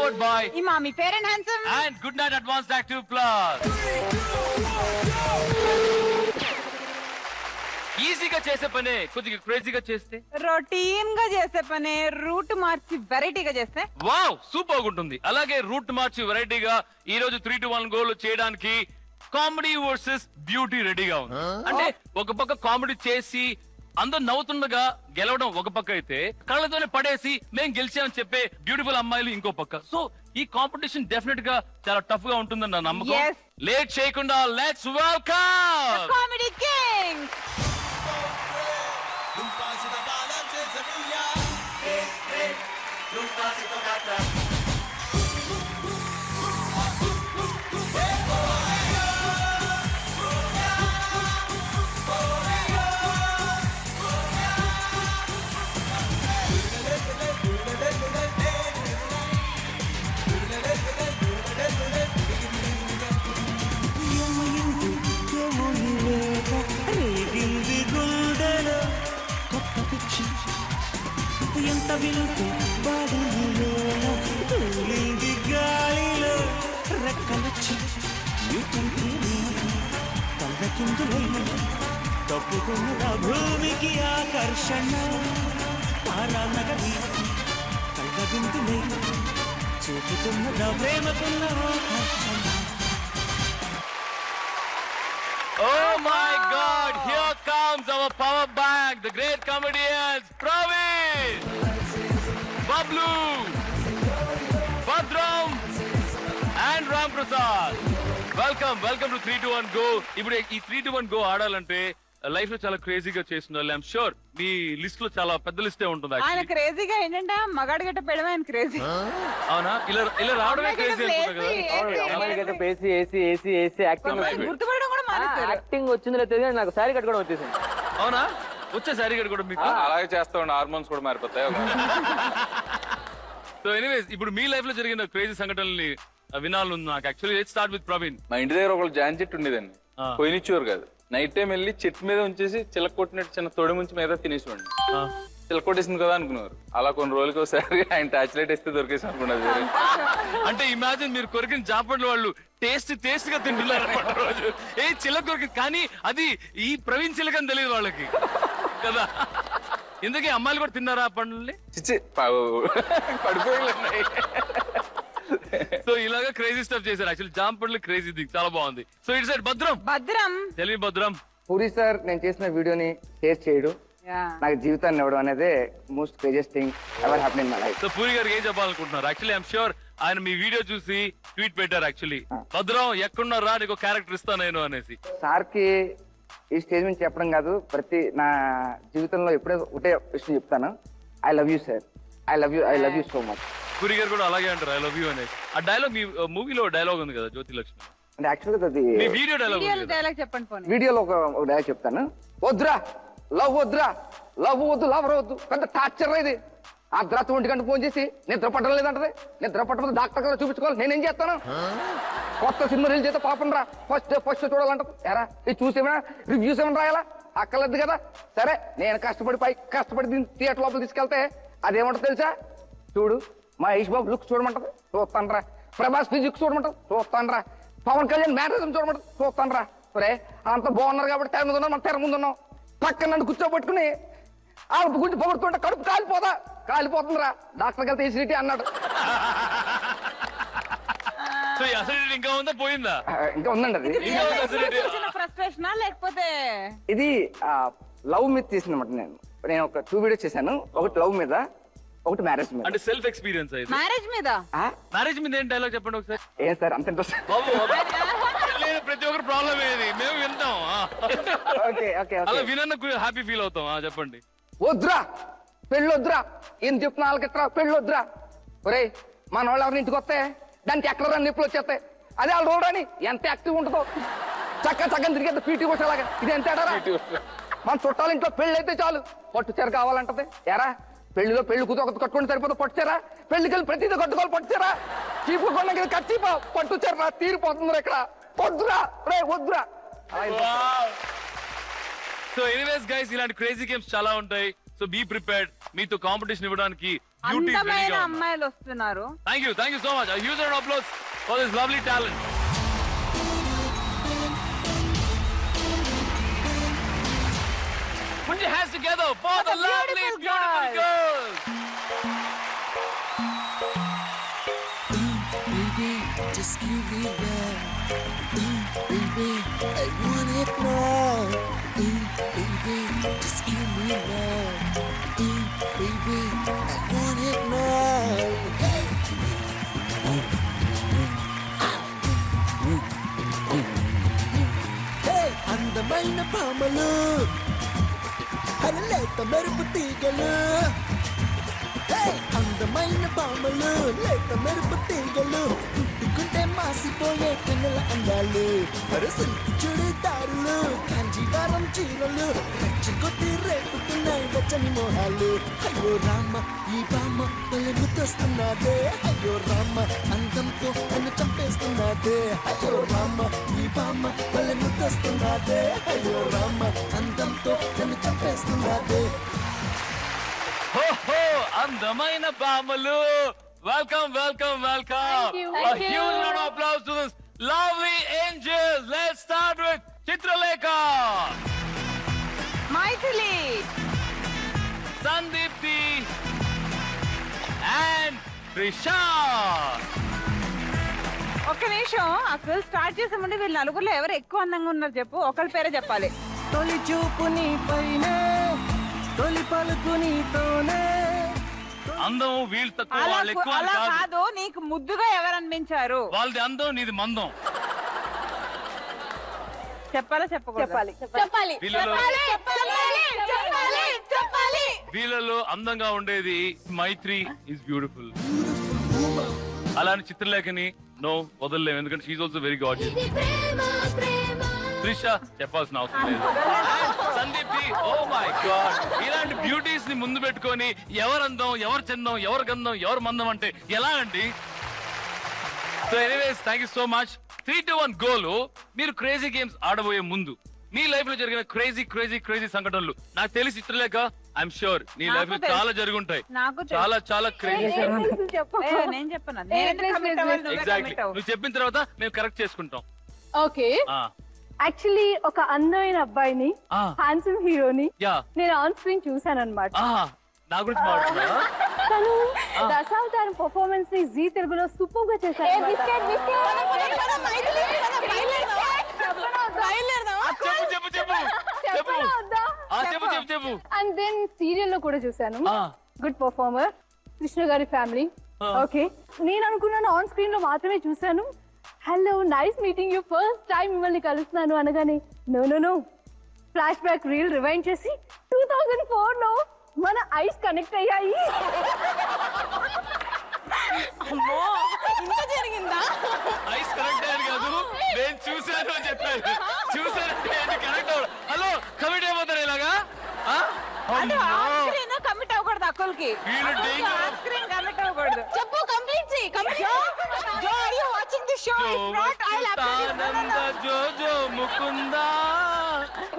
powered by Imami Fair and Handsome and Good Night Advanced Active Plus. ఈజీగా చేసే పనే కొద్దిగా క్రేజీగా చేస్తే, రొటీన్ గా చేసే పనే రూట్ మార్చి వెరైటీగా చేస్తే వావ్ సూపర్ ఉంటుంది. అలాగే రూట్ మార్చి వెరైటీగా ఈ రోజు 3-1 గోల్ చేయడానికి కామెడీ వర్సెస్ బ్యూటీ రెడీగా ఉంది. అంటే ఒక పక్క కామెడీ చేసి అందరూ నవ్వుతుండగా గెలవడం ఒక పక్క అయితే, కళ్ళతోనే పడేసి మేం గెలిచామని చెప్పే బ్యూటిఫుల్ అమ్మాయిలు ఇంకో పక్క. సో ఈ కాంపిటీషన్ డెఫినెట్ గా చాలా టఫ్ గా ఉంటుందని నా నమ్మకం. Yes. లేట్ చేయకుండా లెట్స్ వెల్కమ్ కామెడీ కింగ్. ఎంత విలుపు బాడీలో తూలింది గాలిలో రెక్కలొచ్చి తల్లకిందులైన తప్పుకున్న భూమికి ఆకర్షణ తారానగరి కళ్ళ బిందులై చూపుతున్న ప్రేమకున్న ఆకర్షణ. Oh my God! Here comes our power bank, the great comedians Praveen, Bablu, Badram, and Ram Prasad. Welcome to 3-2-1 Go. ఇప్పుడు ఈ 3-2-1 Go ఆడాలంటే లైఫ్ లో చాలా క్రేజీగా చేస్తున్నారు. ఐఎమ్ షూర్ మీ లిస్ట్ లో చాలా పెద్ద లిస్టే ఉంటుంది. ఆయన క్రేజీగా ఏంటంటే మగాడి గట్ట పెడమే ఆయన క్రేజీ. అవునా? ఇలా రావడమే క్రేజీ అనుకుంటా కదా. గుర్తుపడడం కూడా మానేస్తారు. యాక్టింగ్ వచ్చిందో తెలియదు, నాకు శారీ కట్టుకోవడం వచ్చేసింది. అవునా? వచ్చే సారీ కూడా మీకు అలాగే చేస్తా ఉండే హార్మోన్స్ కూడా మారిపోతాయి. సో ఎనీవేస్ ఇప్పుడు మీ లైఫ్ లో జరిగిన క్రేజీ సంఘటనల్ని వినాలని నాకు actually. Let's start with Praveen. మా ఇంటి దగ్గర ఒకళ్ళు జాన్ చెట్టు ఉండేదండి, పోయినిచ్చేవారు కాదు. నైట్ టైం వెళ్ళి చెట్టు మీద ఉంచేసి చిలక కొట్టినట్టు చిన్న తొడి ముంచి మీద తినేసేవాడిని. చిలక కొట్టేసింది కదా అనుకున్నారు. అలా కొన్ని రోజులకి ఒకసారి ఆయన టార్చ్ లైట్ వేస్తే దొరికేసి అనుకున్నది. అంటే ఇమాజిన్ మీరు కొరికిన జాపడ్లు వాళ్ళు టేస్ట్ గా తింటున్నారు రోజు. ఏ చిలక కొరికింది కానీ అది ఈ ప్రవీణ్ చిలక అని తెలియదు వాళ్ళకి కదా. ఎందుకే అమ్మాయిలు కూడా తిన్నారా ఆ పండ్లని? చిచ్చి పడిపోయి. సో ఇలాగా క్రేజీ స్టఫ్ చేశారు. యాక్చువల్లీ జాంపడ్లు క్రేజీ థింగ్ చాలా బాగుంది. సో ఇట్స్ సైడ్ భద్రం తెలివి భద్రం. పూరి సార్ నేను చేసిన వీడియోని షేర్ చేయడం, నాకు జీవితాన్ని ఇవ్వడం అనేది most craziest thing ever happen in my life. So puri గారికి ఏం చెప్పాలనుకుంటున్నారు? యాక్చువల్లీ ఐఎమ్ షూర్ ఆయన మీ వీడియో చూసి ట్వీట్ పెట్టారు. యాక్చువల్లీ భద్రం ఎక్కడున్నారా నీకు క్యారెక్టర్ ఇస్తా నేను అనేసి. సార్ కి ఈ స్టేజ్ నుంచి చెప్పడం కాదు, ప్రతి నా జీవితంలో ఎప్పుడే ఒకటే విషయం చెప్తాను, I love you sir, I love you so much. Puri గారు కూడా అలాగే అంటారు ఐ లవ్ యూ అనేసి. ఆ డైలాగ్ మీ మూవీలో డైలాగ్ ఉంది కదా జ్యోతి లక్ష్మి, అంటే యాక్చువల్గా అది మీ వీడియో డైలాగ్ చెప్పండి పోనీ. వీడియోలో ఒక డైలాగ్ చెప్తాను. వద్దురా లవ్ వద్దు పెద్ద టార్చర్ ఇది. అర్ధరాత్రి 1 గంట ఫోన్ చేసి నిద్ర పట్టడం లేదంటది. నిద్ర పట్టకపోతే డాక్టర్ గారు చూపించుకోవాలి, నేనేం చేస్తాను? కొత్త సినిమా రిలీజ్ అయితే పాపం రా ఫస్ట్ చూడాలంటది. ఎరా ఇది చూసేమైనా రివ్యూస్ ఏమైనా రాయాలా? అక్కర్లేదు కదా. సరే నేను కష్టపడి దీన్ని థియేటర్ లోపల తీసుకెళ్తే అదేమంటది తెలుసా? చూడు మహేష్ బాబు లుక్ చూడమంటది, చూస్తానరా. ప్రభాస్ ఫిజిక్స్ చూడమంటది, చూస్తానరా. పవన్ కళ్యాణ్ మ్యారేజ్ చూడమంటది, చూస్తానరా. సరే అంత బాగున్నారు కాబట్టి తెర మీద ఉన్నాం, మన తెర ముందు ఉన్నాం. పక్కన నన్ను కూర్చోబెట్టుకుని ఆవిడ గుండి పొగుడుతుంటే కడుపు కాలిపోతుందిరా. డాక్టర్కి వెళ్తే ఎసిడిటీ అన్నాడు. ఇంకా ఉందా పోయిందా? ఇంకా ఉందండి అది. ఫ్రస్ట్రేషన్ లేకపోతే ఇది లవ్ మీద తీసిందన్నమాట. నేను ఒక 2 వీడియోస్ చేశాను, ఒకటి లవ్ మీద, ఒకటి మ్యారేజ్ మీద. అంటే సెల్ఫ్ ఎక్స్పీరియన్స్ అయితే మ్యారేజ్ మీద ఏం డైలాగ్ చెప్పండి ఒకసారి. ఏం సార్ అంత ఇంట్రెస్ట్? ప్రతి ఒక్కరు ప్రాబ్లం ఏది మేము వింటాం. అలా వినన్న హ్యాపీ ఫీల్ అవుతాం. చెప్పండి. వద్దురా పెళ్ళొద్దురా, ఏం చెప్తున్నా వాళ్ళకిట్రా పెళ్ళొద్దురా. ఒరే మన వాళ్ళు ఎవరిని ఇంటికి వస్తే దానికి ఎక్కడ నొప్పులు వచ్చేస్తాయి. అదే వాళ్ళు రోడని ఎంత యాక్టివ్ ఉంటుందో, చక్కగా తిరిగేది పీటీ ఉష లాగా. ఇది ఎంత మన చుట్టాల ఇంట్లో పెళ్లి అయితే చాలు పట్టు చీర కావాలంటది. ఎరా పెళ్లిలో పెళ్లి కూతురు ఒకటి కట్టుకుని సరిపోతే పట్టుచారా, పెళ్లికి ప్రతిదీ కట్టుకోవాలి పట్టుచారా. చీపు కొన్న కచ్చిపో పట్టు చీర తీరిపోతుంది ఇక్కడ. వద్దురా రే వద్దురా. సో ఎనీవేస్ గైస్ ఇలాంటి క్రేజీ గేమ్స్ చాలా ఉంటాయి. So be prepared. మీతో కాంపిటీషన్ ఇవ్వడానికి బ్యూటీ అందమైన అమ్మాయిలు వస్తున్నారు. Thank you so much. Huge round of applause for this lovely talent. Put your hands together for the lovely, beautiful girls. Baby, just give me love. Baby, I want it now. Baby, just give me love. Baby, I want it now. Hey, అందమైన పామలు అరలేత మెరుపు తీగలు. అందమైన పామలు లేత మెరుపు తీగలు పుట్టుకుంటే మాసిపోయే కన్నుల అందాలు. Silk చుడిదారులు Kanjeevaram చీరలు రెచ్చగొట్టి రేపుతున్నాయి వెచ్చని మోహాలు. అయ్యో రామ ఈ బామ్మ తొలగుతొస్తున్నాదే. అయ్యో రామ అందంతో నన్ను చంపేస్తున్నాదే. అయ్యో రామ ఈ బామ్మ తొలగుతొస్తున్నాదే. అయ్యో రామ అందంతో నన్ను చంపేస్తున్నాదే. అందమైన బామలు, welcome welcome welcome. A huge round of applause to this lovely angels. Let's start with Chitralekha, Maithili, Sandeepti and Trisha. ఒక్క నిమిషం, అసలు స్టార్ట్ చేసే ముందు వీళ్ళు నలుగురులో ఎవరు ఎక్కువ అందంగా ఉన్నారు చెప్పు. ఒకరి పేరే చెప్పాలి. తొలి చూపు నీ పైనే, తొలి పలుకు నీతోనే. అందం వీళ్ళు తక్కువ వాళ్ళు ఎక్కువ అలా కాదు. కాదు, నీకు ముద్దుగా ఎవరు అనిపించారు? వాళ్ళది అందం, నీది మందం. చెప్పాలా చెప్పకూడదా? చెప్పాలి. వీళ్ళలో అందంగా ఉండేది మైత్రి ఇస్ బ్యూటిఫుల్. అలానే చిత్రలేఖని నో వదలలేము, ఎందుకంటే she also very gorgeous. Trisha చెప్పాల్సిన అవసరం లేదు. సందీప్తి, ఓ మై గాడ్, ఇలాంటి బ్యూటీస్ ని ముందు పెట్టుకొని ఎవరు అందం, ఎవరు చందం, ఎవరు గంధం, ఎవరు మందం అంటే ఎలా అండి? So anyways, thank you so much. 3-1 goal. మీరు క్రేజీ గేమ్స్ ఆడబోయే ముందు మీ లైఫ్ లో జరిగిన క్రేజీ సంఘటనలు నాకు తెలిసి చిత్రలేఖ ఐఎమ్ షూర్ నీ లైఫ్ లో చాలా జరుగుంటాయి. చాలా క్రేజీ. నేను చెప్పను. ఎగ్జాక్ట్లీ, నువ్వు చెప్పిన తర్వాత మేము కరెక్ట్ చేసుకుంటాం. ఓకే, యాక్చువల్లీ ఒక అందమైన అబ్బాయిని, హ్యాండ్సమ్ హీరోని నేను ఆన్ స్క్రీన్ చూసాను అనమాట. నా గురించి మాట్లాడుతున్నా. తను దశావతారం పర్ఫార్మెన్స్ ని జీ తెలుగులో సూపర్ గా చేశారు. అండ్ దెన్ సీరియల్ లో కూడా చూసాను. గుడ్ పర్ఫార్మర్, కృష్ణ గారి ఫ్యామిలీ. ఓకే, నేను అనుకున్నాను ఆన్ స్క్రీన్ లో మాత్రమే చూసాను. Hello, nice meeting you, first time మిమ్మల్ని కలుస్తున్నాను అనగానే no flash back reel rewind చేసి 2004 లో మన ఐస్ కనెక్ట్ అయ్యాయి. జరిగిందా? ఐస్ కనెక్ట్ అయ్యారు కాదు, నేను చూశాను అని చెప్పాను. చూసానంటే కనెక్ట్ అవ్వదు. హలో, కమిట్ అయిపోతారు ఇలాగా. కమిట్ అవ్వకూడదు అక్కలకి. కమిట్ అవ్వకూడదు. చెప్పు, కంప్లీట్ చెయ్యి.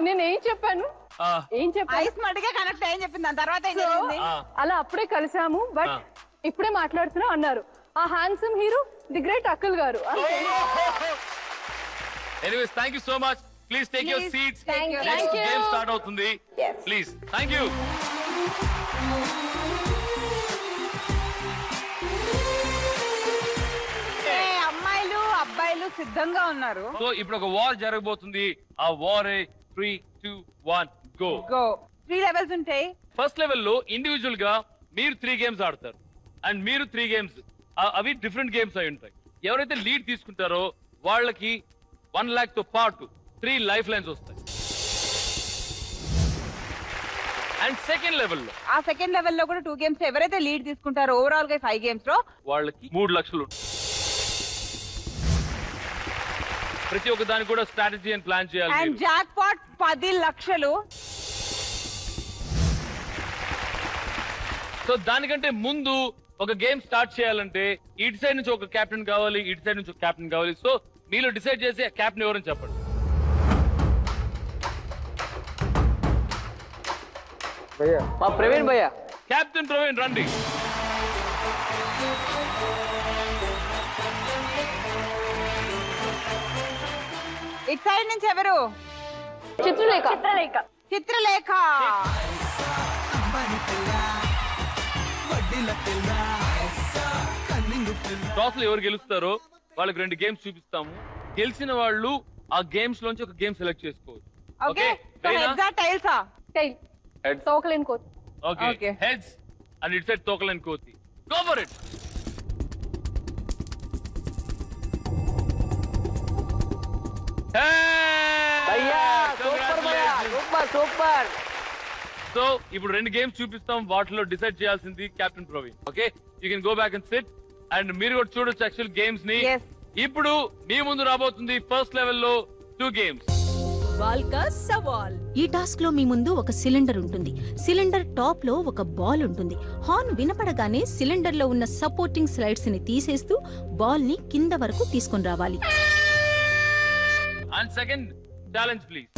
నేనేం చెప్పాను? ఐస్ మటుగా కనెక్ట్ అయ్యని చెప్పింది. దాని తర్వాత ఏం జరిగింది? అలా అప్పుడే కలిసాము, బట్ ఇప్పుడే మాట్లాడుతున్నాం అన్నారు. ఆ handsome hero the great Akkal గారు. Anyways, thank you so much. Please take your seats. Next game start అవుతుంది. Please, thank you. అమ్మాయిలు అబ్బాయిలు సిద్ధంగా ఉన్నారు. సో ఇప్పుడు ఒక వార్ జరగబోతుంది. ఆ వార్ 3, 2, 1 గో. 3 లెవెల్స్ ఉంటాయి. ఫస్ట్ లెవెల్ లో ఇండివిజువల్ గా మీరు 3 గేమ్స్ ఆడతారు. అండ్ మీరు 3 గేమ్స్, అవి డిఫరెంట్ గేమ్స్ అయి ఉంటాయి. ఎవరైతే లీడ్ తీసుకుంటారో వాళ్ళకి 1 lakh తో పాటు 3 లైఫ్ లైన్స్ వస్తాయి. అండ్ సెకండ్ లెవెల్ లో కూడా 2 గేమ్స్. ఎవరైతే లీడ్ తీసుకుంటారో ఓవరాల్ గా 5 గేమ్స్ లో వాళ్ళకి 3 లక్షలు. ప్రతి ఒక్క దానికి కూడా స్ట్రాటజీ అండ్ ప్లాన్ చేయాలి. అండ్ జాక్ పాట్ 10 లక్షలు. సో దానికంటే ముందు ఒక గేమ్ స్టార్ట్ చేయాలంటే ఇటు సైడ్ నుంచి ఒక కెప్టెన్ కావాలి, ఇటు సైడ్ నుంచి ఒక కెప్టెన్ కావాలి. సో మీలో డిసైడ్ చేసి కెప్టెన్ ఎవరని చెప్పండి. ప్రవీణ్ భయ్యా. కెప్టెన్ ప్రవీణ్ రండి. ఇటు సైడ్ నుంచి ఎవరు? చిత్రలేఖ. చిత్రలేఖ. టాస్ లో ఎవరు గెలుస్తారో వాళ్ళకి 2 గేమ్స్ చూపిస్తాము. గెలిచిన వాళ్ళు ఆ గేమ్స్ లోంచి ఒక గేమ్ సెలెక్ట్ చేసుకోవచ్చు. ఓకే, సో హెడ్స్ ఆ టైల్స్ ఆ? టైల్. తోకలేని కోతి. Okay, heads and it side తోకలేని కోతి. Go for it. Super. So ఇప్పుడు 2 గేమ్స్ చూపిస్తాం. వాటిలో డిసైడ్ చేయాల్సింది captain Praveen. Okay, you can go back and sit. And మీరు కూడా చూడొచ్చు యాక్చువల్ గేమ్స్ ని. ఇప్పుడు మీ ముందు రాబోతుంది ఫస్ట్ లెవెల్లో 2 గేమ్స్. బాల్కా సవాల్. ఈ టాస్క్ లో మీ ముందు ఒక సిలిండర్ ఉంటుంది. సిలిండర్ టాప్ లో ఒక బాల్ ఉంటుంది. హార్న్ వినపడగానే సిలిండర్ లో ఉన్న సపోర్టింగ్ స్లైడ్స్ ని తీసేస్తూ బాల్ ని కింద వరకు తీసుకొని రావాలి. And second challenge please.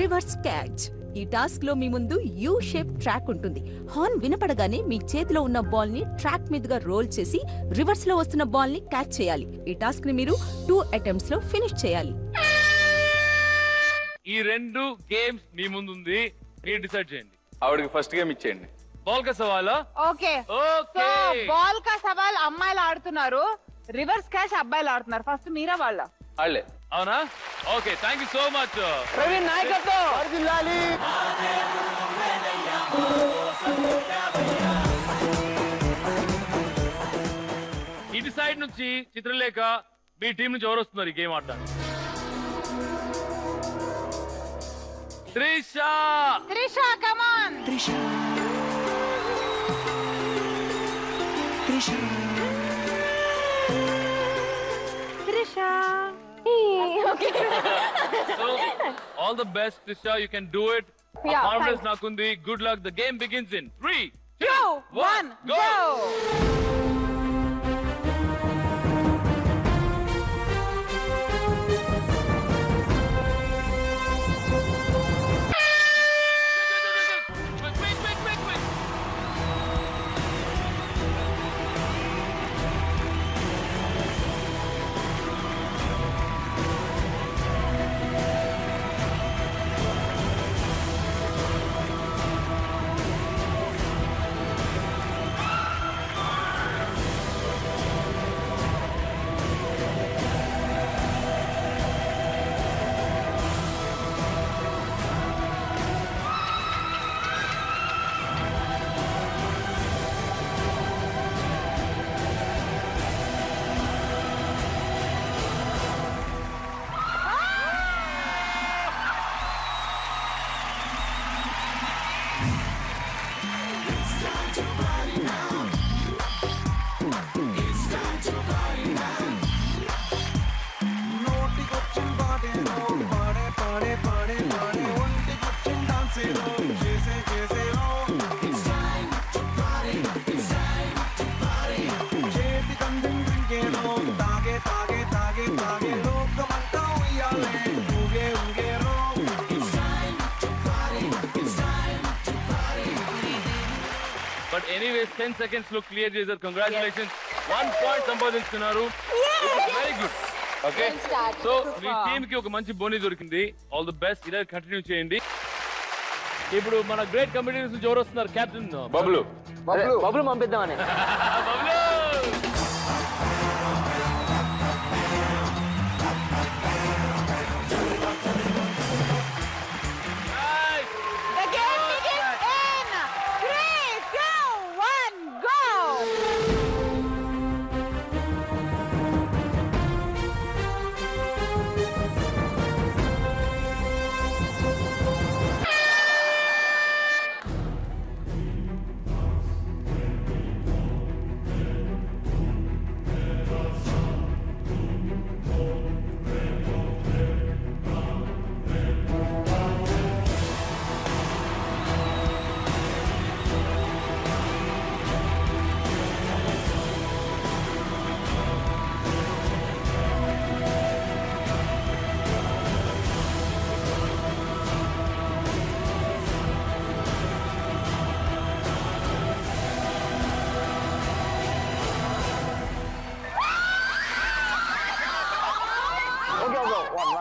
Reverse catch. ఈ టాస్క్ లో మీ ముందు యూ షేప్ ట్రాక్ ఉంటుంది. హార్న్ వినపడగానే మీ చేతిలో ఉన్న బాల్ ని ట్రాక్ మీదుగా రోల్ చేసి రివర్స్ లో వస్తున్న బాల్ ని క్యాచ్ చేయాలి. ఈ టాస్క్ ని మీరు 2 అటెంప్ట్స్ లో ఫినిష్ చేయాలి. ఈ 2 గేమ్స్ మీ ముందు ఉంది, మీరు డిసైడ్ చేయండి. ఆవిడకి ఫస్ట్ గేమ్ ఇచ్చేయండి. బాల్ కా సవాలా? Okay, okay. సో బాల్ కా సవాల్ అమ్మాయిలు ఆడుతున్నారు, రివర్స్ క్యాచ్ అబ్బాయిలు ఆడుతున్నారు. ఫస్ట్ మీరా వాళ్ళ? వాళ్ళే. అవునా? Okay, thank you so much. Praveen నాయకత్వం. ఇటు సైడ్ నుంచి చిత్రలేఖ, మీ టీం నుంచి ఎవరు వస్తున్నారు ఈ గేమ్ ఆడడానికి? Trisha. Trisha, come on. Trisha. Trisha. Trisha. So, all the best, Trisha. You can do it. Yeah, Confidence thanks. nakundi. Good luck. The game begins in 3, 2, 1, go. Quick. But anyways, 10 seconds look clear చేశారు. Congratulations. 1 point సంపాదించుకున్నారు. Very good. Okay. So మీ team కి ఒక మంచి బోనీ దొరికింది. All the best. ఇలా continue చేయండి. ఇప్పుడు మన గ్రేట్ కమిటీస్ నుంచి ఎవరు వస్తున్నారు? కెప్టెన్ బబ్లు. బబ్లు పంపిద్దామని. Bablu. The game begins in 3, 2, 1, go.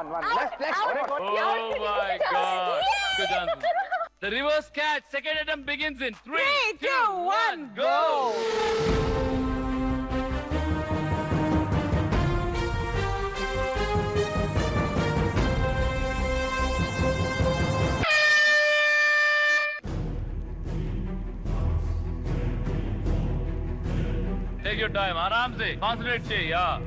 Oh my God. Good answer. The reverse catch. Second attempt begins in 3, 2, 1, go. Take your time. आराम से. Concentrate चाहिए. Yeah.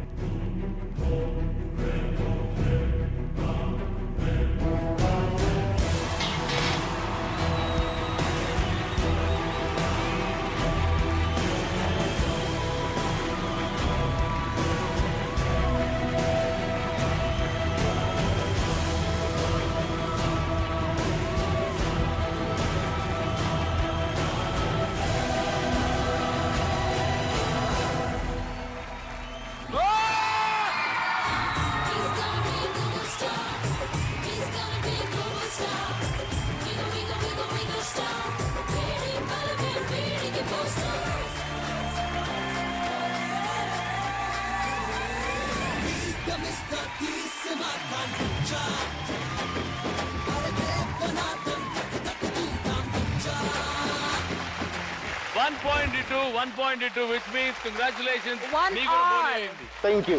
One point to two, which means congratulations. One all. Thank you.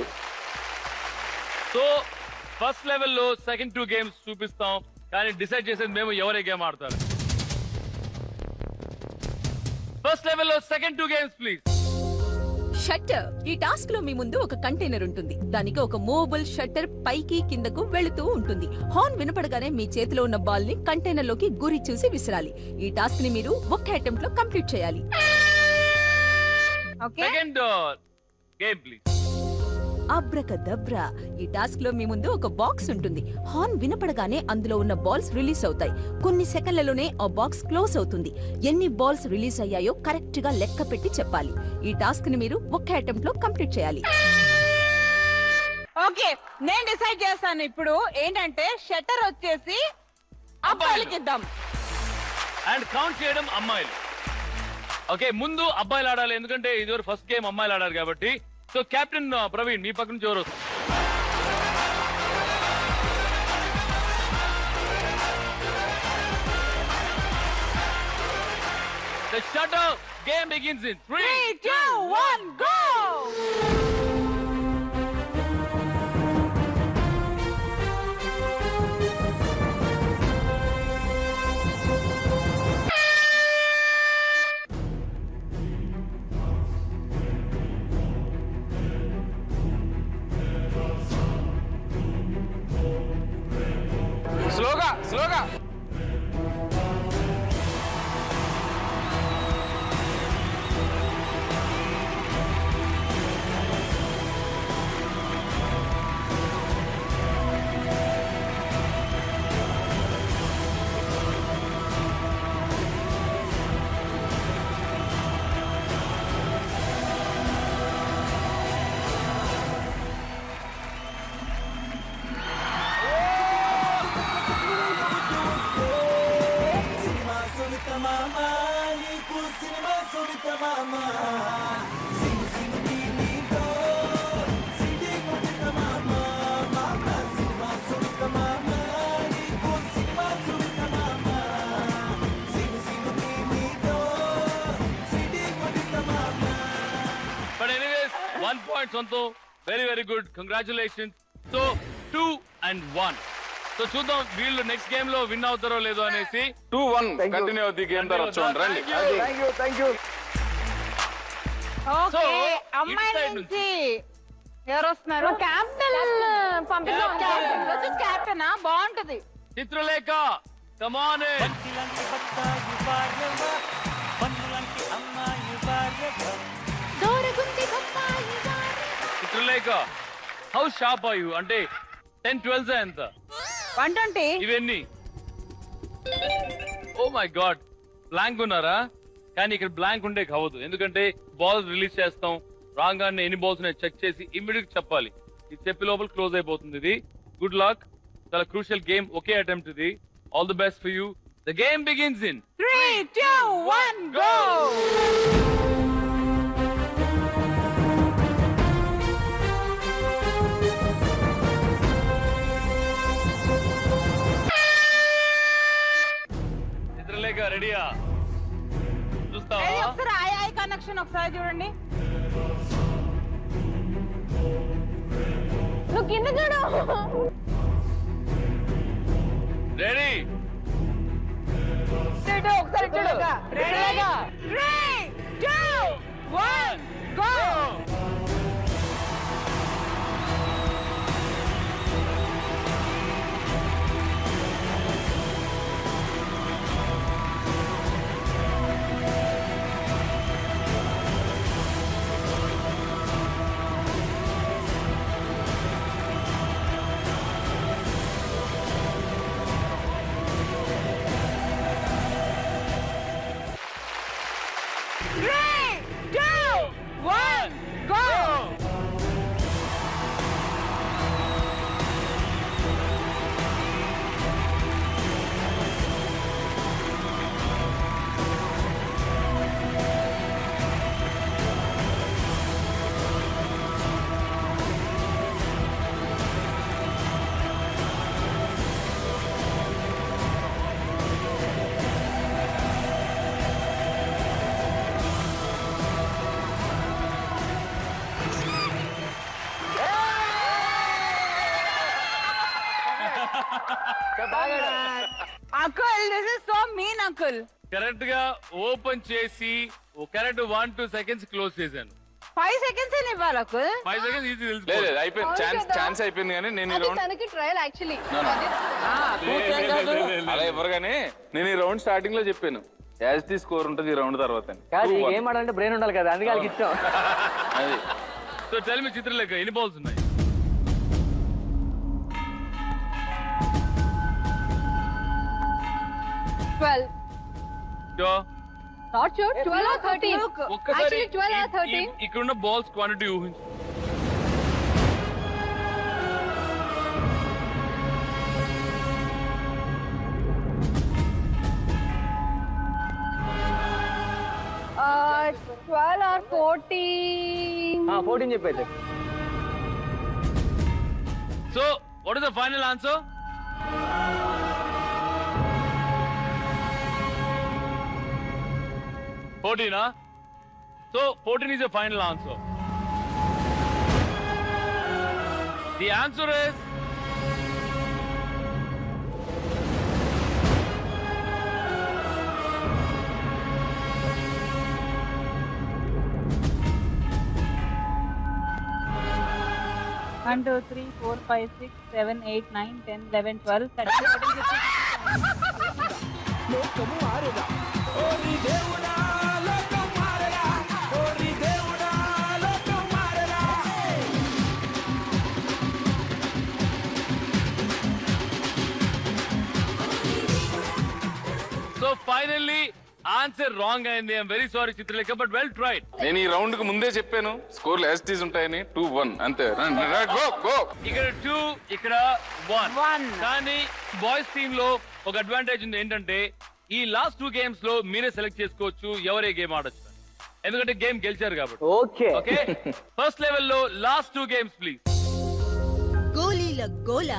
So, first level lo second two games చూపిస్తాం కానీ decide చేసేది మేము ఎవరే game ఆడతారు. First level లో second two games please. Shutter. ఈ టాస్క్ లో మీ ముందు ఒక కంటైనర్ ఉంటుంది. దానికి ఒక మూవబుల్ షట్టర్ పైకి కిందకు వెళుతూ ఉంటుంది. హార్న్ వినపడగానే మీ చేతిలో ఉన్న బాల్ ని కంటైనర్ లోకి గురి చూసి విసిరాలి. ఈ టాస్క్ ని మీరు ఒక్క అటెంప్ట్ లో కంప్లీట్ చేయాలి. Second game please. అబ్రకదబ్రా. ఈ టాస్క్ లో మీ ముందు ఒక బాక్స్ ఉంటుంది. హార్న్ వినపడగానే అందులో ఉన్న బాల్స్ రిలీజ్ అవుతాయి. కొన్ని సెకండ్లలోనే ఆ బాక్స్ క్లోజ్ అవుతుంది. ఎన్ని బాల్స్ రిలీజ్ అయ్యాయో కరెక్ట్ గా లెక్క పెట్టి చెప్పాలి. ఈ టాస్క్ ని మీరు ఒక్క అటెంప్ట్ లో కంప్లీట్ చేయాలి. ఓకే, నేను డిసైడ్ చేస్తాను ఇప్పుడు ఏంటంటే షట్టర్ వచ్చేసి అబ్బాయిలకి ఇద్దాం అండ్ కౌంట్ చేయడం అమ్మాయిలు. ఓకే, ముందు అబ్బాయిలు ఆడాలి ఎందుకంటే ఇది ఫస్ట్ గేమ్ అమ్మాయిలు ఆడారు కాబట్టి. సో కెప్టెన్ ప్రవీణ్ మీ పక్క నుంచి ఎవరు? The shutter game begins in 3, 2, 1, go! స్లోగా Sonto, very good. Congratulations. So 2-1. So చూద్దాం వీళ్ళు నెక్స్ట్ గేమ్ లో విన్ అవుతారో లేదో అనేసి. 2-1 కంటిన్యూ అవుతుంది గేమ్ తర్వాత చూడండి. రండి. Thank you. ఓకే, అమ్మాయి నుంచి ఎవరు వస్తున్నారు? క్యాప్టెన్ పంపిద్దాం. క్యాప్టెన్ బాగుంటది. Chitralekha, come on in. Chitralekha, how sharp are you? అంటే 10-12 ఎంత? 120. ఇవన్నీ ఓ మై గాడ్, బ్లాంక్ ఉన్నారా? కానీ ఇక్కడ బ్లాంక్ ఉండే కావద్దు, ఎందుకంటే బాల్ రిలీజ్ చేస్తాం, రాగానే ఎన్ని బాల్స్ ఉన్నాయి చెక్ చేసి ఇమ్మీడియట్ చెప్పాలి. ఇది చెప్పి లోపల క్లోజ్ అయిపోతుంది. ఇది గుడ్ లక్, చాలా క్రూషియల్ గేమ్. ఒకే అటెంప్ట్ ఇది. All the best for you. The game begins in 3, 2, 1, go. రెడీయా? చూస్తావా? ఒకసారి ఐ కనెక్షన్ ఒకసారి చూడండి. నువ్వు కింద చూడు. రెడీ? ఒకసారి చూడు. రెడీగా 3 2 1 go. Uncle, this is so mean, uncle. Correct గా ఓపెన్ చేసి కరెక్ట్ 1-2 సెకండ్స్ క్లోజ్ చేశాను. 5 seconds అని ఇవ్వాలి అంకుల్. 5 సెకండ్స్ ఈజీ లేదు తెలిసిపోయింది. అయిపోయింది. ఛాన్స్ అయిపోయింది కానీ నేను ఈ అది రౌండ్ తనకి ట్రయల్ యాక్చువల్లీ. అలా ఇవ్వరు కానీ నేను ఈ రౌండ్ స్టార్టింగ్ లో చెప్పాను యాజ్ ది స్కోర్ ఉంటుంది ఈ రౌండ్ తర్వాత ఏం ఆడాలంటే బ్రెయిన్ ఉండాలి కదా, అందుకే వాళ్ళకి ఇష్టం. అది సో టెల్ మీ చిత్రలేఖ ఎన్ని బాల్స్ ఉన్నాయి? 12. Sure. Not sure. 12 or 13. ఒక్కసారి Actually 12 or 13. ఇక్కడ ఉన్న బాల్స్ క్వాంటిటీ ఊహించు. Uh, 12 or 14. 14 చెప్పైతే. So what is the final answer? So 14 is the final answer. The answer is One, 2, 3, 4, 5, 6, 7, 8, 9, 10, 11, 12, 13, 14, 15. so finally answer wrong అయింది. I'm very sorry Chitralekha, but well tried. నేను ఈ round కు ముందే చెప్పాను స్కోర్ యాస్టీస్ ఉంటాయని 2-1 అంతే. ఇక్కడ 2 ఇక్కడ 1 కానీ బాయ్స్ టీమ్ లో ఒక అడ్వాంటేజ్ ఉంది ఏంటంటే ఈ లాస్ట్ 2 గేమ్స్ లో మీరే సెలెక్ట్ చేసుకోవచ్చు ఎవరే గేమ్ ఆడొచ్చు, ఎందుకంటే గేమ్ గెలిచారు కాబట్టి. ఓకే ఓకే ఫస్ట్ లెవెల్ లో లాస్ట్ 2 గేమ్స్ ప్లీజ్. గోలీల గోల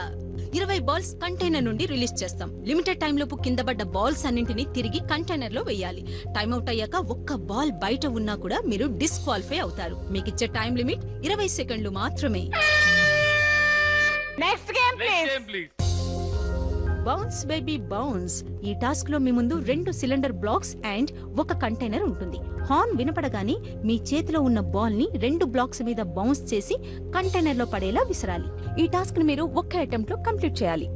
20 బాల్స్ కంటైనర్ నుండి రిలీజ్ చేస్తాం. లిమిటెడ్ టైం లోపు కింద పడ్డ బాల్స్ అన్నింటినీ తిరిగి కంటైనర్ లో వేయాలి. టైం అవుట్ అయ్యాక ఒక్క బాల్ బయట ఉన్నా కూడా మీరు డిస్క్వాలిఫై అవుతారు. మీకు ఇచ్చే టైం లిమిట్ 20 సెకండ్లు మాత్రమే. Next game please. Bounce baby bounce. ఈ టాస్క్ లో మీ ముందు 2 సిలిండర్ బ్లాక్స్ అండ్ ఒక కంటైనర్ ఉంటుంది. హార్న్ వినపడగానే మీ చేతిలో ఉన్న బాల్ ని 2 బ్లాక్స్ మీద బౌన్స్ చేసి కంటైనర్ లో పడేలా విసరాలి. ఈ టాస్క్ ని మీరు ఒక్క అటెంప్ట్ లో కంప్లీట్ చేయాలి.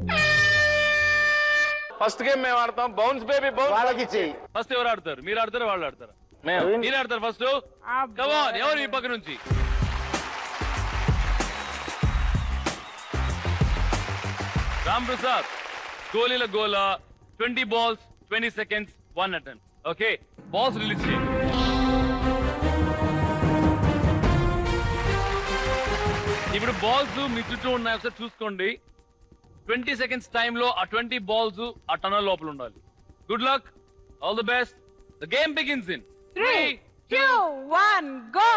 ఫస్ట్ గేమ్ మేము ఆడతాం బౌన్స్ బేబీ బౌన్స్. వాళ్ళకి ఇచ్చేయి. ఫస్ట్ ఎవరు ఆడతారు? మీరు ఆడతారా వాళ్ళు ఆడతారా? మేము మీరు ఆడతారు ఫస్ట్. కమ్ ఆన్, ఎవరు ఈ పక్క నుంచి? రామ్ ప్రసాద్, గోలీల గోల 20 balls 20 seconds 1 attempt. Okay balls release చేయండి. ఇప్పుడు బాల్స్ మీ చుట్టూ ఉన్నాయి, ఒకసారి చూసుకోండి. 20 సెకండ్స్ టైమ్ లో ఆ 20 బాల్స్ ఆ టనల్ లోపల ఉండాలి. Good luck, all the best. The game begins in 3, 2, 1, go.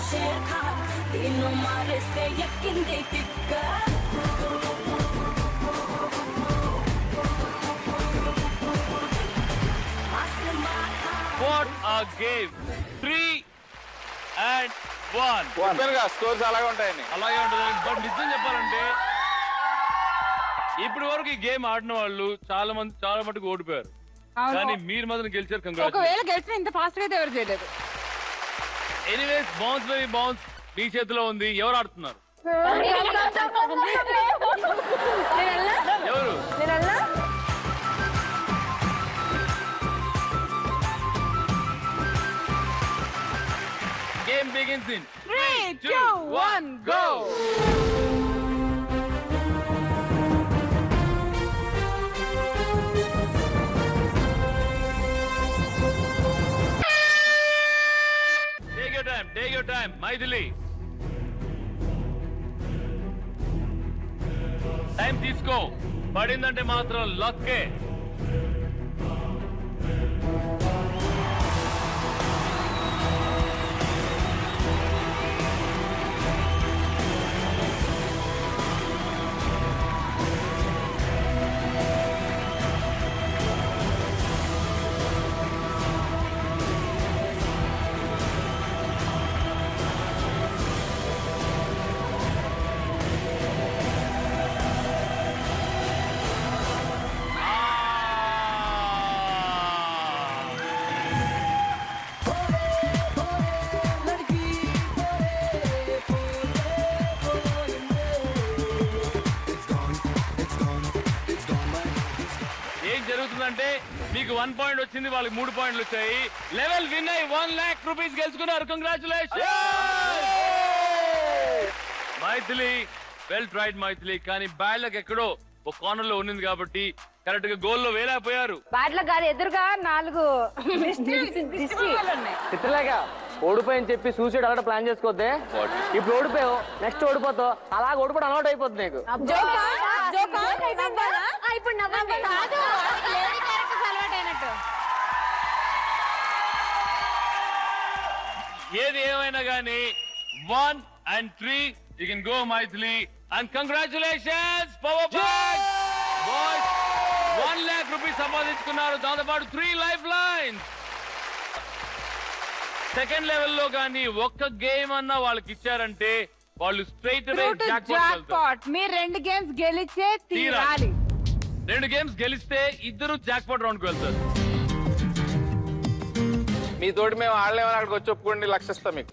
शेर खान तीनों मारे से यकीन दे टिक्का What a game! 3-1. స్కోర్స్ అలాగే ఉంటాయని. అలాగే ఉంటుంది. బట్ నిజం చెప్పాలంటే ఇప్పటి వరకు ఈ గేమ్ ఆడిన వాళ్ళు చాలా మటుకు ఓడిపోయారు. కానీ మీరు మాత్రం గెలిచారు. ఒకవేళ గెలిచిన ఇంత ఫాస్ట్ గా అయితే ఎవరు చేయలేదు. ఎనీవేస్ బౌన్స్ బై బౌన్స్ మీ చేతిలో ఉంది. ఎవరు ఆడుతున్నారు? ఎవరు? Game begins in 3, 2, 1, go! Take your time, Maithili. Time తీసుకో. పడిందంటే మాత్రం లక్కే. జరుగుతుందంటే మీకు 1 పాయింట్ వచ్చింది, వాళ్ళకి 3 పాయింట్లు వచ్చాయి. లెవెల్ విన్ అయ్యి 1 लाख రూపీస్ గెలుచుకున్నారు. Congratulation Maithili. Well tried Maithili. కానీ బ్యాడ్ లక్ ఎక్కడో ఒక కార్నర్ లో ఉన్నది కాబట్టి కరెక్ట్ గా గోల్ లో వేలేకపోయారు. బ్యాడ్ లక్ గారు ఎదురుగా 4 చిత్రలేగా ఓడిపోయని చెప్పి సూసైడ్ అలాంటి ప్లాన్ చేసుకోవద్దే. ఇప్పుడు ఓడిపోయావు, నెక్స్ట్ ఓడిపోతావు, అలా ఓడిపోవడం అలవాటు అయిపోతుంది నీకు. ఏది ఏమైనా కానీ 1 and 3 you can go Maithili and congratulations power back boys 1 lakh rupees సంపాదించుకున్నారు. దాంతో పాటు 3 లైఫ్ లైన్స్. సెకండ్ లెవెల్ లో కానీ ఒక్క గేమ్ అన్నా వాళ్ళకి ఇచ్చారంటే వాళ్ళు స్ట్రైట్ అవే జాక్పాట్. మీరు 2 గేమ్స్ గెలిచే తీరాలి. 2 గేమ్స్ గెలిస్తే ఇద్దరు జాక్పాట్ రౌండ్ కు వెళ్తారు. మీ తోటి మేము ఆడలేమని అక్కడికి వచ్చి ఒప్పుకోండి, లక్షిస్తాం మీకు.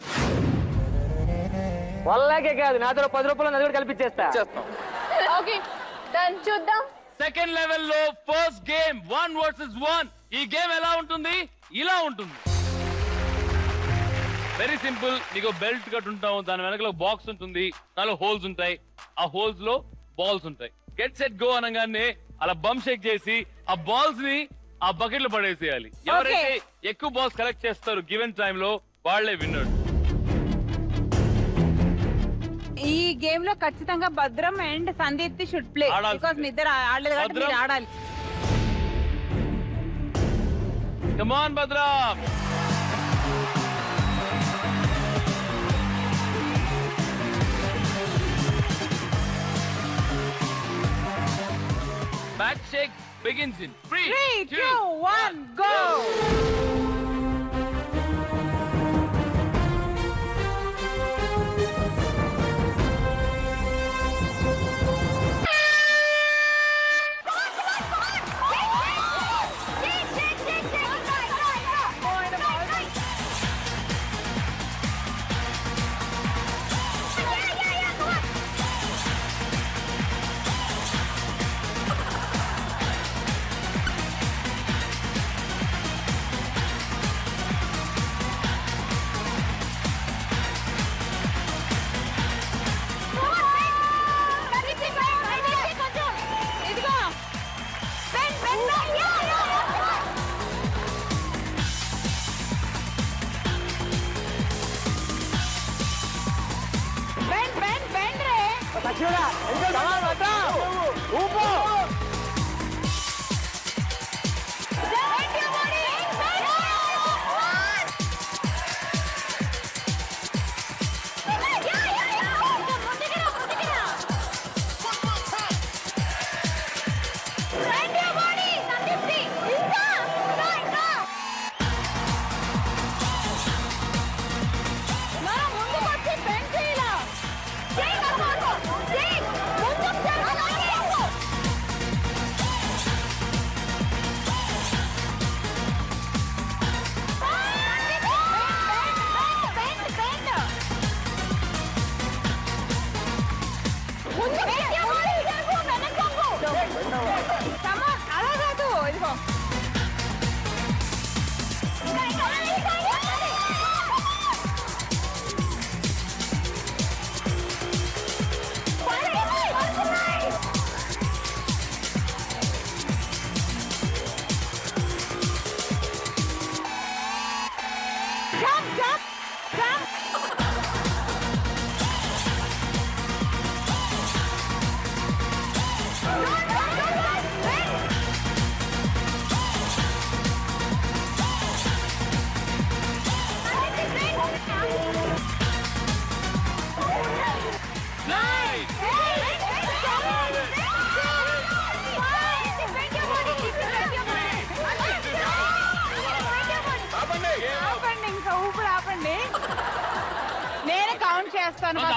1 lakh కాదు, నాతో 10 రూపాయలు అది కూడా కల్పించేస్తా. ఓకే డన్, చూద్దాం. సెకండ్ లెవెల్ లో ఫస్ట్ గేమ్ 1 versus 1. ఈ గేమ్ ఎలా ఉంటుంది? ఇలా ఉంటుంది. Very simple. నీకు బెల్ట్ కట్ ఉంటావు, దాని వెనకలో బాక్స్ ఉంటుంది, దానిలో హోల్స్ ఉంటాయి, ఆ హోల్స్ లో బాల్స్ ఉంటాయి. గెట్ సెట్ గో అనగానే అలా బమ్ షేక్ చేసి ఆ బాల్స్ ని ఆ బకెట్ లో పడేసేయాలి. ఎవరైతే ఎక్కువ బాల్స్ కలెక్ట్ చేస్తారు గివెన్ టైమ్ లో వాళ్లే విన్నర్. ఈ గేమ్ లో ఖచ్చితంగా భద్రం and Sandeepti should play. Because మీ ఇద్దరు ఆడలేదు కాబట్టి మీరు ఆడాలి. కమ్ ఆన్ భద్రం. Back shake begins in 3, 2, 1, go!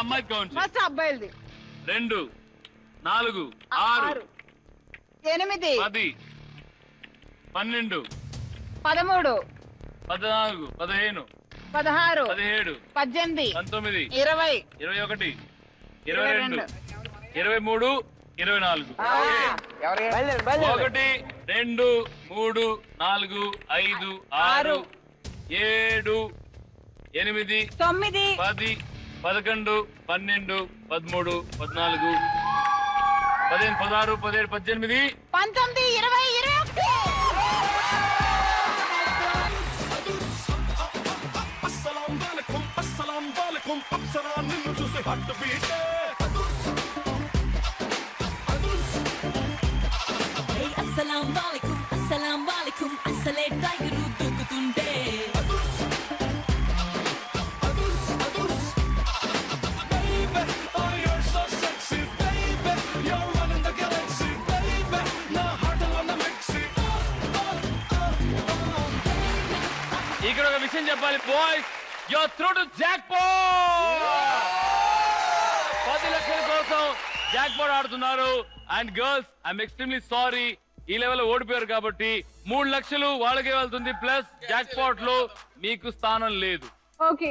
అమ్మాయి కౌంట్ ఫస్ట్ అబ్బాయిలది 2 4 6 8 10 12 13 14 15 16 17 18 19 20 21 22 23 24 1 2 3 4 5 6 7 8 9 10 11 12 13 14 15 16 17 18 19 20 అస్సలాం వాలేకుం అస్సలే టైగరు దూకుతుంటే ఇక్కడ ఒక విషయం చెప్పాలి boys, you're through to jackpot. 10 లక్షల కోసం జాక్పాట్ ఆడుతున్నారు. And girls, I'm extremely sorry, ఈ లెవెల్ ఓడిపోయారు కాబట్టి 3 లక్షలు వాళ్ళకే వెళ్తుంది, ప్లస్ జాక్పాట్ లో మీకు స్థానం లేదు. ఓకే,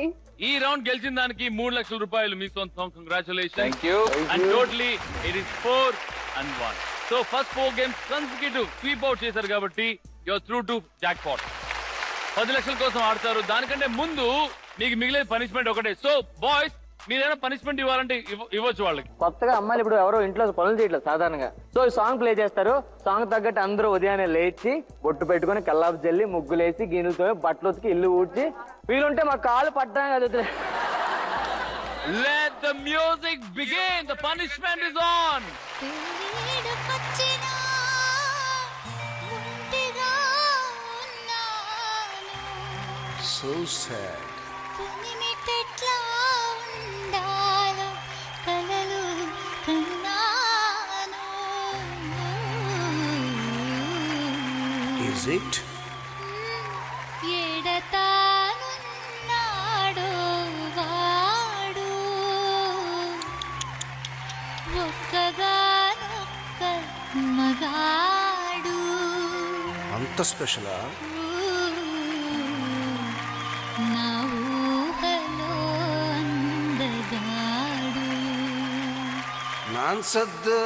ఈ రౌండ్ గెలిచిన దానికి 3 లక్షల రూపాయలు మీ సొంతం. Congratulation. Thank you. And totally it is 4-1. So first 4 games consecutive sweep out చేశారు కాబట్టి యూర్ త్రూ టు జాక్పాట్. 10 లక్షల కోసం ఆడతారు. దానికంటే ముందు మీకు మిగిలే పనిష్మెంట్ ఒకటే. సో బాయ్స్, మీరేమైనా పనిష్మెంట్ ఇవ్వాలంటే ఇవ్వచ్చు వాళ్ళకి. కొత్తగా అమ్మాయిలు ఇప్పుడు ఎవరో ఇంట్లో పనులు చేయట్లేదు సాధారణంగా. సో ఈ సాంగ్ ప్లే చేస్తారు. సాంగ్ తగ్గట్టు అందరూ ఉదయాన్నే లేచి బొట్టు పెట్టుకుని కల్లాపు జల్లి ముగ్గులేసి గిన్నెలతో బట్టలు ఉతికి ఇల్లు ఊడ్చి వీలుంటే మా కాలు పడ్డా కదా. Let the music begin. The punishment is on. So sad. Is it? అంత స్పెషలా? నాన్సద్దు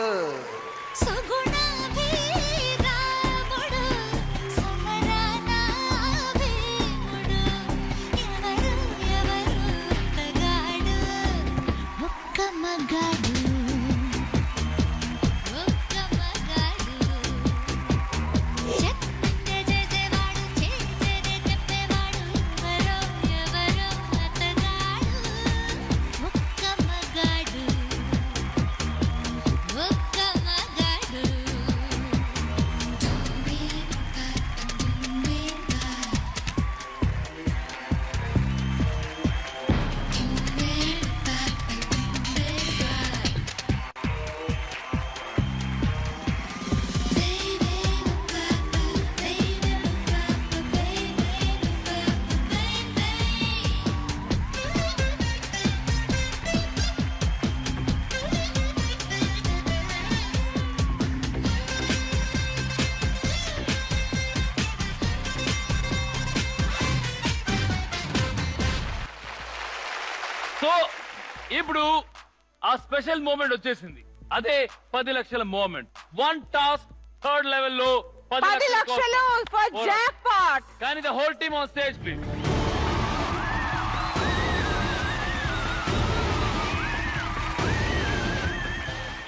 సో ఇప్పుడు ఆ స్పెషల్ మూమెంట్ వచ్చేసింది. అదే 10 లక్షల మూమెంట్. 1 టాస్క్ 3rd లెవెల్లో 10 లక్షలు ఫర్ జాక్ పాట్. కానీ the whole team on stage please.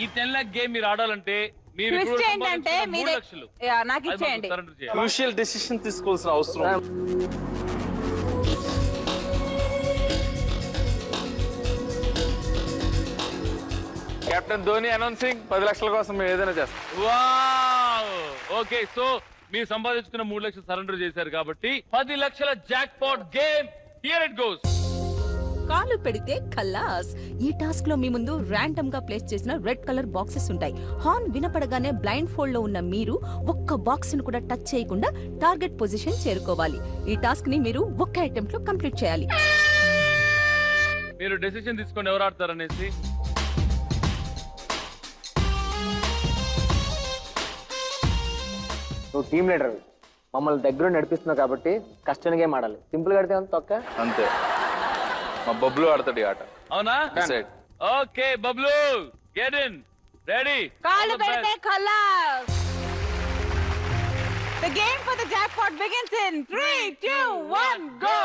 ఈ 10 lakh గేమ్ మీరు ఆడాలంటే మీరు ట్విస్ట్ ఏంటంటే 3 మీరే లక్షలు నాకు ఇచ్చేయండి. క్రూషియల్ డెసిషన్ తీసుకోవాల్సిన అవసరం. కెప్టెన్ ధోని అనౌన్సింగ్ 10 లక్షల కోసం మేము ఏదైనా చేస్తాం. వావ్ ఓకే సో మీరు సంపాదించుకున్న 3 లక్షలు సరెండర్ చేశారు కాబట్టి 10 లక్షల jackpot game here it goes. కాలు పెడితే ఖల్లాస్. ఈ టాస్క్ లో మీ ముందు ర్యాండమ్ గా ప్లేస్ చేసిన రెడ్ కలర్ బాక్సెస్ ఉంటాయి. హార్న్ వినపడగానే బ్లైండ్ ఫోల్డ్ లో ఉన్న మీరు ఒక్క బాక్స్ ను కూడా టచ్ చేయకుండా టార్గెట్ పొజిషన్ చేరుకోవాలి. ఈ టాస్క్ ని మీరు ఒక్క అటెంప్ట్ లో కంప్లీట్ చేయాలి. మీరు డెసిషన్ తీసుకొని ఎవరు ఆడతారనేసి. నువ్వు టీమ్ లీడర్, మమ్మల్ని దగ్గర నడిపిస్తున్నావు కాబట్టి కష్టం గేమ్ ఆడాలి. సింపుల్ గా ఆడితే తొక్క అంతే. మా బబ్లు ఆడతాడు ఈ ఆట. అవునా? Okay Bablu get in ready. కాలు పెడితే ఖల్లాస్. The game for the jackpot begins in 3, 2, 1, go.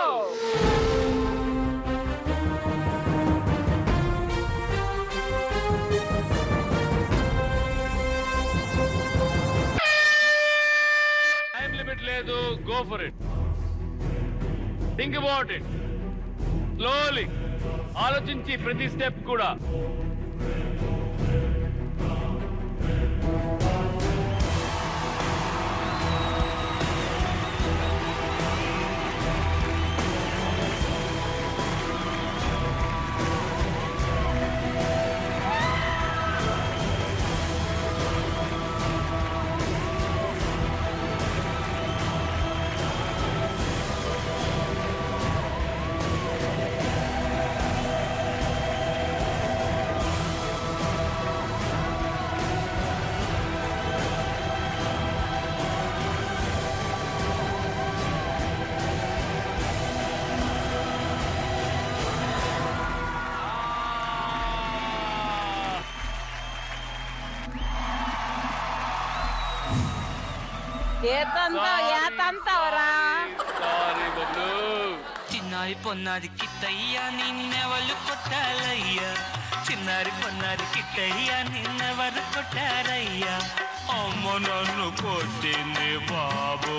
Time limit లేదు, go for it. Think about it slowly. ఆలోచించి ప్రతి స్టెప్ కూడా. చిన్నారి పొన్నారి కిట్టయ్యా నిన్నెవరు కొట్టారయ్యా, చిన్నారి పొన్నారి కిట్టయ్యా నిన్నెవరు కొట్టారయ్యా, అమ్మ నన్ను కొట్టింది బాబో,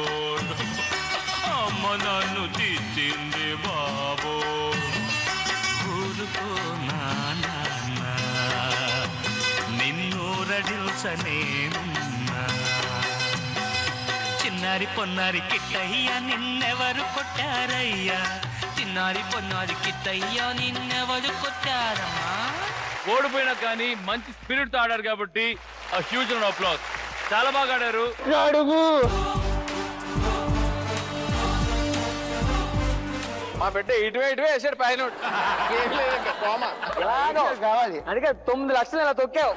అమ్మ నన్ను తిట్టింది బాబో, ఊరుకో నాన్న నిన్ను రడిల్సనేనున్నా, చిన్నారి పొన్నారి కిట్టయ్యా నిన్నెవరు కొట్టారయ్యా, చిన్నారి పొన్నారి కిట్టయ్యా నిన్నెవరు కొట్టారమ్మా. ఓడిపోయినా కానీ మంచి స్పిరిట్ తో ఆడారు కాబట్టి హ్యూజ్ రౌండ్ ఆఫ్ అప్లాస్. చాలా బాగా ఆడారు. మా బిడ్డ ఇటువే వేసాడు పైన. కావాలి అందుకే 9 లక్షలు ఇలా తొక్కావు.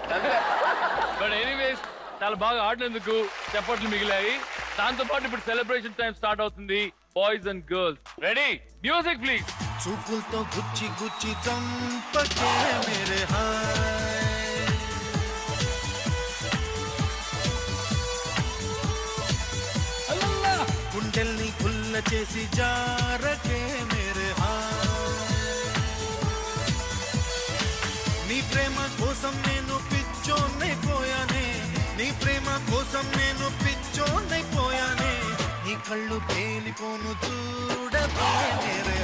బట్ ఎనీవేస్ చాలా బాగా ఆడినందుకు చప్పట్లు మిగిలాయి. దాంతో పాటు ఇప్పుడు సెలబ్రేషన్ టైం స్టార్ట్ అవుతుంది. Boys and girls ready, music please. చూపులతో గుచ్చి గుచ్చి చంపకే మేరే హాయ్, గుండెల్ని గుల్ల చేసి జారకే మేరే హాయ్, నీ ప్రేమ కోసం నేను పిచ్చోన్నైపోయానే, నీ ప్రేమ కోసం నేను పిచ్చోన్నైపోయానే, నీ కళ్ళు పేలిపోను చూడకే మేరే